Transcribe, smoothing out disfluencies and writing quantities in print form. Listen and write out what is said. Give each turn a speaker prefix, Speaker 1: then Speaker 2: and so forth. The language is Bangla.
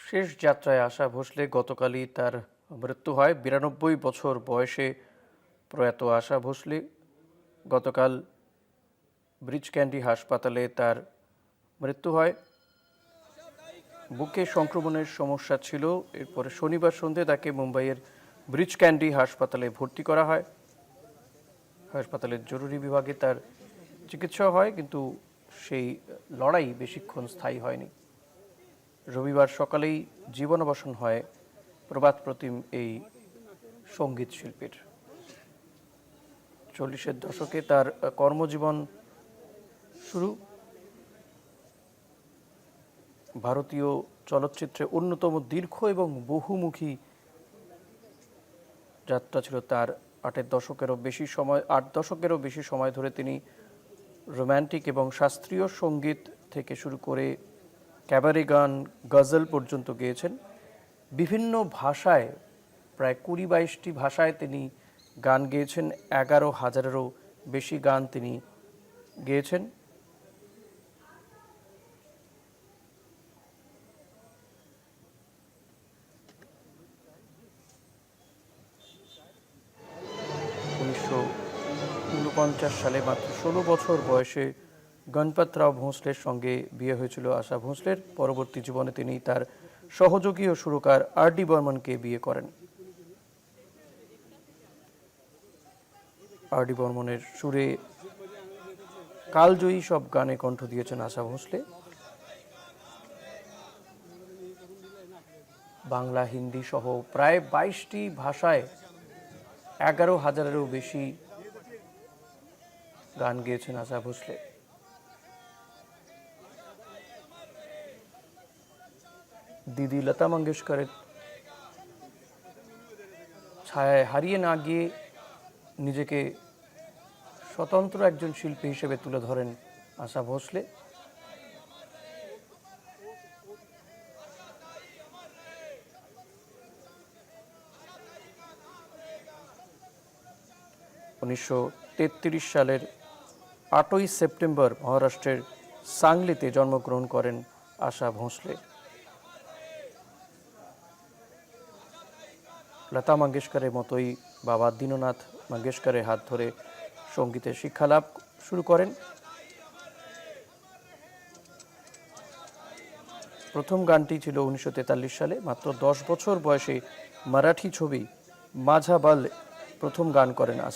Speaker 1: শেষ যাত্রায় আশা ভোসলে গতকালই তার মৃত্যু হয়। ৯২ বছর বয়সে প্রয়াত আশা ভোসলে গতকাল ব্রিচ ক্যান্ডি হাসপাতালে তার মৃত্যু হয়। বুকে সংক্রমণের সমস্যা ছিল। এরপরে শনিবার সন্ধে তাকে মুম্বাইয়ের ব্রিচ ক্যান্ডি হাসপাতালে ভর্তি করা হয়। হাসপাতালের জরুরি বিভাগে তার চিকিৎসা হয়, কিন্তু সেই লড়াই বেশিক্ষণ স্থায়ী হয়নি। রবিবার সকালেই জীবনাবসান হয় প্রবাদ প্রতিম এই সঙ্গীত শিল্পীর। 40-এর দশকে তার কর্মজীবন শুরু। ভারতীয় চলচ্চিত্রে অন্যতম দীর্ঘ এবং বহুমুখী যাত্রা ছিল তার। 8 দশকেরও বেশি সময় ধরে তিনি রোম্যান্টিক এবং শাস্ত্রীয় সঙ্গীত থেকে শুরু করে ক্যাবারে গান, গজল পর্যন্ত গেয়েছেন। বিভিন্ন ভাষায় প্রায় 20-22টি ভাষায় তিনি গান গেয়েছেন। 11,000-এরও বেশি গান তিনি গেয়েছেন। সালে মাত্র 16 বছর বয়সে গণপতরাও ভোঁসলের সঙ্গে বিয়ে হয়েছিল আশা ভোঁসলের। পরবর্তী জীবনে তিনি তার সহযোগী ও সুরকার আর.ডি. বর্মনকে বিয়ে করেন। আর.ডি. বর্মনের সুরে কালজয়ী সব গানে কণ্ঠ দিয়েছেন আশা ভোঁসলে। বাংলা, হিন্দি সহ প্রায় 22টি ভাষায় 11,000-এরও বেশি গান গেয়েছেন আশা ভোসলে। দিদি লতা মঙ্গেশকরের ছায়ায় হারিয়ে না গিয়ে নিজেকে স্বতন্ত্র একজন শিল্পী হিসেবে তুলে ধরেন আশা ভোসলে। সালের 8ই সেপ্টেম্বর মহারাষ্ট্রের সাংলিতে জন্মগ্রহণ করেন আশা ভোসলে। লতা মঙ্গেশকরের মতোই বাবা দীননাথ মঙ্গেশকরের হাত ধরে সঙ্গীতের শিক্ষালাভ শুরু করেন। প্রথম গানটি ছিল 1943 সালে। মাত্র 10 বছর বয়সে মারাঠি ছবি মাঝা বাল প্রথম গান করেন আশা।